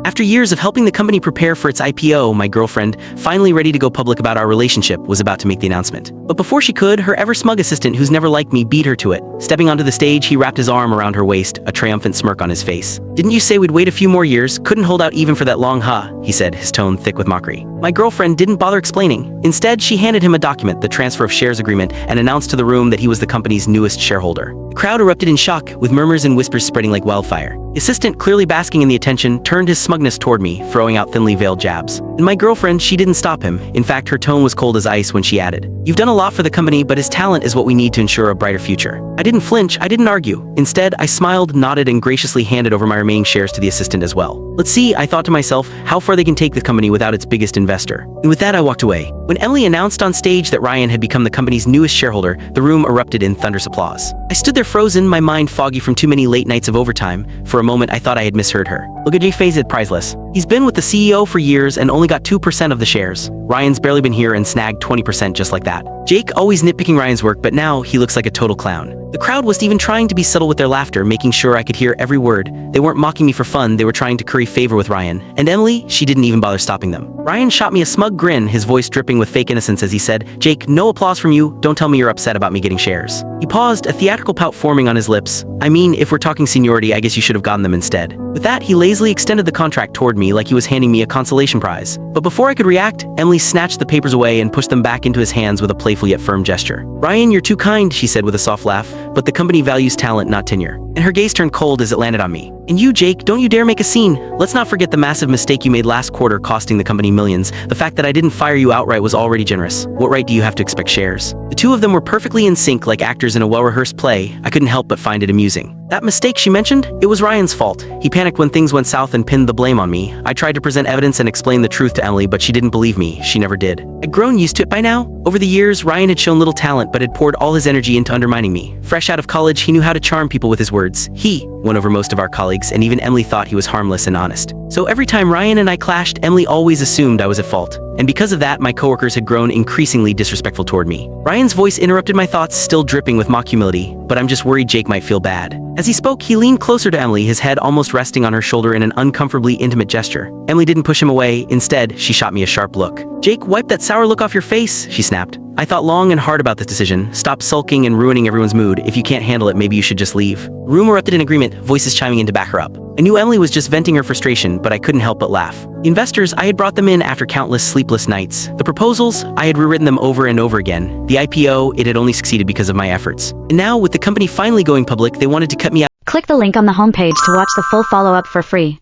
After years of helping the company prepare for its IPO, my girlfriend, finally ready to go public about our relationship, was about to make the announcement. But before she could, her ever-smug assistant who's never liked me beat her to it. Stepping onto the stage, he wrapped his arm around her waist, a triumphant smirk on his face. "Didn't you say we'd wait a few more years? Couldn't hold out even for that long he said, his tone thick with mockery. My girlfriend didn't bother explaining. Instead, she handed him a document, the transfer of shares agreement, and announced to the room that he was the company's newest shareholder. The crowd erupted in shock, with murmurs and whispers spreading like wildfire. The assistant, clearly basking in the attention, turned his smugness toward me, throwing out thinly veiled jabs. And my girlfriend, she didn't stop him. In fact, her tone was cold as ice when she added, "You've done a lot for the company, but his talent is what we need to ensure a brighter future." I didn't flinch, I didn't argue. Instead, I smiled, nodded, and graciously handed over my remaining shares to the assistant as well. Let's see, I thought to myself, how far they can take the company without its biggest investor. And with that, I walked away. When Emily announced on stage that Ryan had become the company's newest shareholder, the room erupted in thunderous applause. I stood there frozen, my mind foggy from too many late nights of overtime. For a moment, I thought I had misheard her. Look at Jake face it priceless. He's been with the CEO for years and only got 2% of the shares. Ryan's barely been here and snagged 20% just like that. Jake always nitpicking Ryan's work, but now he looks like a total clown. The crowd wasn't even trying to be subtle with their laughter, making sure I could hear every word. They weren't mocking me for fun, they were trying to curry favor with Ryan. And Emily, she didn't even bother stopping them. Ryan shot me a smug grin, his voice dripping with fake innocence as he said, "Jake, no applause from you. Don't tell me you're upset about me getting shares." He paused, a theatrical pout forming on his lips. "I mean, if we're talking seniority, I guess you should have gotten them instead." With that, he lazily extended the contract toward me like he was handing me a consolation prize. But before I could react, Emily snatched the papers away and pushed them back into his hands with a playful yet firm gesture. "Ryan, you're too kind," she said with a soft laugh, "but the company values talent, not tenure." And her gaze turned cold as it landed on me. "And you, Jake, don't you dare make a scene. Let's not forget the massive mistake you made last quarter costing the company millions. The fact that I didn't fire you outright was already generous. What right do you have to expect shares?" The two of them were perfectly in sync like actors in a well-rehearsed play. I couldn't help but find it amusing. That mistake she mentioned? It was Ryan's fault. He panicked when things went south and pinned the blame on me. I tried to present evidence and explain the truth to Emily, but she didn't believe me. She never did. I'd grown used to it by now. Over the years, Ryan had shown little talent, but had poured all his energy into undermining me. Fresh out of college, he knew how to charm people with his words. He won over most of our colleagues, and even Emily thought he was harmless and honest. So every time Ryan and I clashed, Emily always assumed I was at fault. And because of that, my coworkers had grown increasingly disrespectful toward me. Ryan's voice interrupted my thoughts, still dripping with mock humility, but I'm just worried Jake might feel bad. As he spoke, he leaned closer to Emily, his head almost resting on her shoulder in an uncomfortably intimate gesture. Emily didn't push him away. Instead, she shot me a sharp look. "Jake, wipe that sour look off your face," she snapped. "I thought long and hard about this decision. Stop sulking and ruining everyone's mood. If you can't handle it, maybe you should just leave." The room erupted in agreement, voices chiming in to back her up. I knew Emily was just venting her frustration, but I couldn't help but laugh. The investors, I had brought them in after countless sleepless nights. The proposals, I had rewritten them over and over again. The IPO, it had only succeeded because of my efforts. And now, with the company finally going public, they wanted to cut me out. Click the link on the homepage to watch the full follow-up for free.